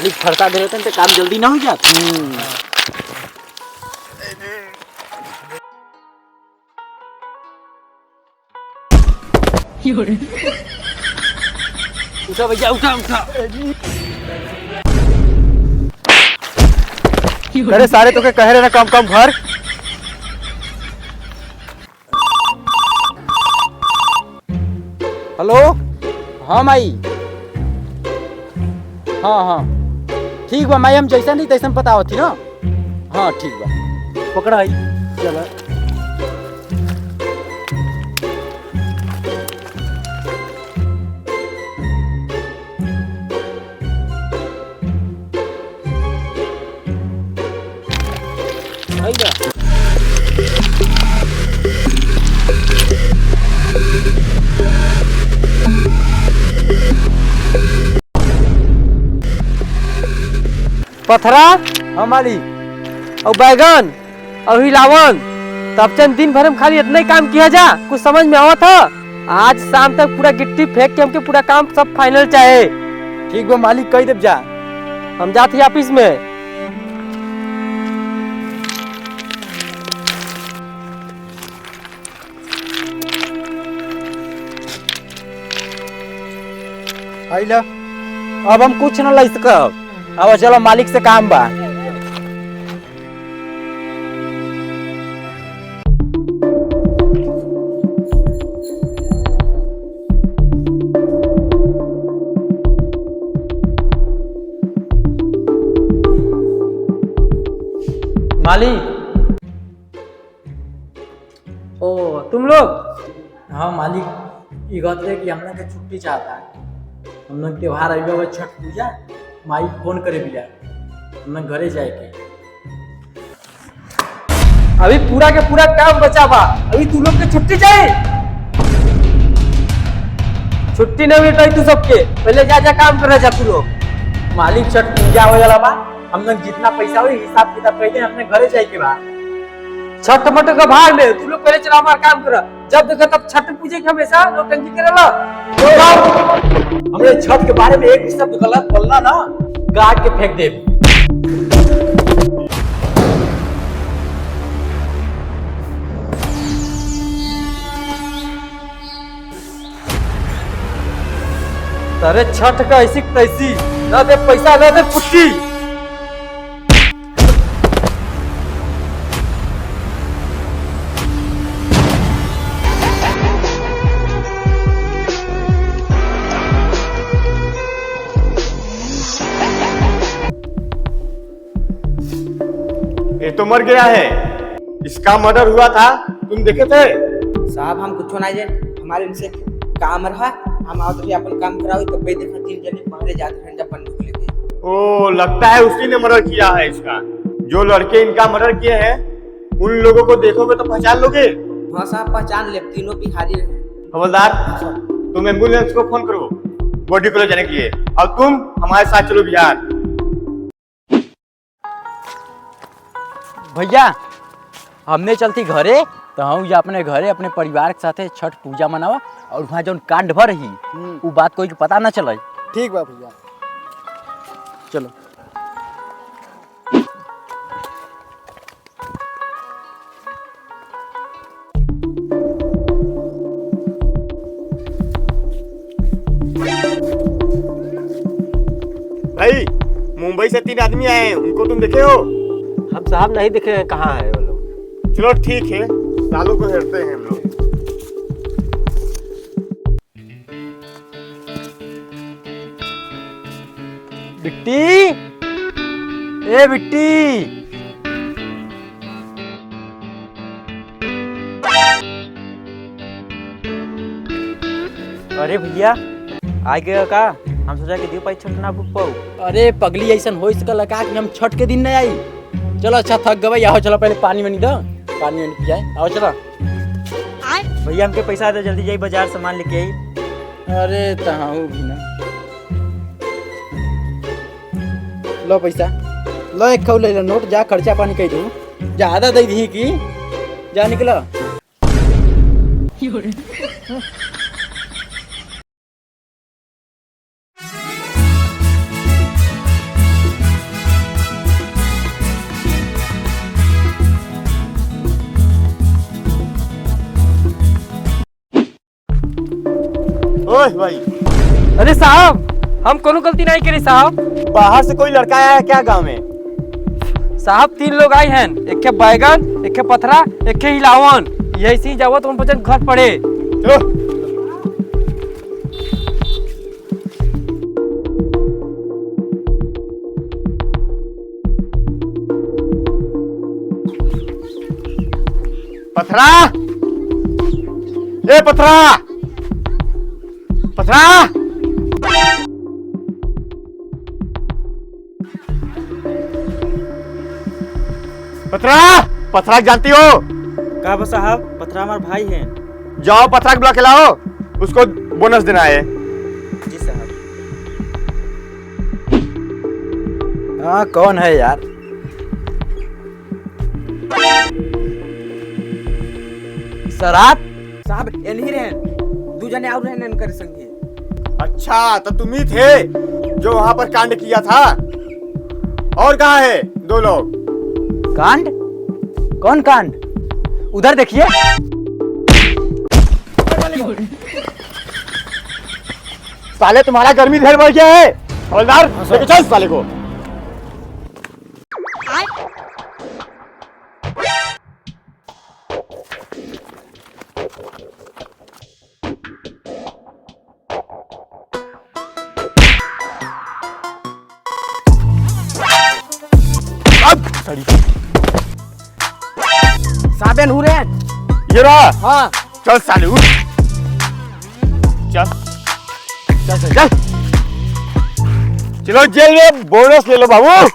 मालिक फरसा दे रहते तो काम जल्दी ना हो जाता। उठा भैया उठा उठा। अरे सारे तो के कह रहे ना काम काम भर। हेलो हाँ माई। हाँ हाँ ठीक बा माई, हम जैसा नहीं तैसा पता होती ना। हाँ ठीक बा पकड़ा आई चला। पथरा हमारी और बैगन और हिलावन तब चंद दिन भर में खाली इतना ही काम किया जा। कुछ समझ में आवा था। आज शाम तक पूरा गिट्टी फेंक के हमके पूरा काम सब फाइनल चाहे। ठीक बा मालिक कह देब जा। हम जाते ऑफिस में। आइला अब हम कुछ न लै सकब। अब चलो मालिक से काम बा। मालिक ओ तुम लोग। हाँ मालिक ये कहते कि हम लोग के छुट्टी चाहता है। हम लोग त्योहार आइबा हुआ छठ पूजा, माई फोन करे बिया हम लोग घरे जाए के। अभी पूरा के पूरा काम बचा बा। अभी तू लोग के छुट्टी चाहिए। छुट्टी नहीं मिल रही तू सबके। पहले जा जा काम कर जा तू लोग। मालिक छठ पूजा हो जाला बा, हम लोग जितना पैसा हो हिसाब किताब करके अपने घरे जाए के बा। छठ मट का भाग ले। तू लोग पहले चला हमारा काम कर। जब देखो तब छठ पूजे के हमेशा नौटंकी करेला। हमरे छठ के बारे में एक शब्द गलत बोलना ना गाड़ के फेंक दे। अरे छठ का ऐसी तैसी ना दे पैसा ना दे पुट्टी। ये तो मर गया है। इसका मर्डर हुआ था, तुम देखे थे? साहब हम कुछ ना जाए। हमारे इनसे काम रहा। हम आओ तो अपन काम कराओ तो पे देखा 3 जने बाहर जाते हैं अपन निकले थे। ओ लगता है उसी ने मर्डर किया है इसका। जो लड़के इनका मर्डर किए हैं उन लोगों को देखोगे तो पहचान लोगे। हाँ साहब पहचान ले, तीनों बिहारी हैं। हवलदार तुम एम्बुलेंस को फोन करो बॉडी को ले जाने के लिए, और तुम हमारे साथ चलो बिहार। भैया हमने चलती घरे तो हम अपने घरे अपने परिवार के साथे छठ पूजा मनावा और वहाँ जो कांड भर ही वो बात कोई पता ना चले। ठीक बा भैया चलो। भाई मुंबई से 3 आदमी आए हैं, उनको तुम देखे हो? हम साहब नहीं दिखे कहाँ है वो लोग। चलो ठीक है, सालों को हेरते हैं हम लोग। बिट्टी ए बिट्टी। अरे भैया आ गया का। हम सोचा कि दीप छठ ना भूख पाऊ। अरे पगली ऐसा हो सकल का कि हम छठ के दिन नहीं आई। चलो अच्छा थक गए, आओ चलो पहले पानी वानी दो, पानी वानी पियाए। आओ चलो। भैया हमके पैसा दे, जल्दी जाई बाजार सामान लेके आई। अरे तहाऊ भी ना। लो पैसा लो, एक खौ ले लो नोट। जा खर्चा पानी कह दू, ज्यादा दे दी की जा निकला। ओह भाई, अरे साहब, हम कोनो गलती नहीं करी साहब। बाहर से कोई लड़का आया है क्या गांव में? साहब 3 लोग आए हैं, एक के बैगन, एक के पथरा, एक के हिलावन। यही सी जावत उन बचन घर पड़े। चलो। पथरा, ए पथरा, पथरा, पथरा, पथरा जानती हो? का बा साहब, पथरा हमार भाई हैं। जाओ पथरा को बुला के लाओ, उसको बोनस देना है। जी साहब। हाँ कौन है यार? सरात साहब एनही रहन, 2 जने और रहन इनकर संगे। अच्छा, तो तुम ही थे जो वहां पर कांड किया था? और कहाँ है 2 लोग? कांड? कौन कांड? उधर देखिए। साले तुम्हारा गर्मी ढेर बढ़ गया है। हवलदार, लेके चल साले को। अब सड़ी। साहब एनहू रहन। ये रहा। हाँ चल साले उठ। चल चल चल चल। चलो जेल में बोनस ले लो बाबू।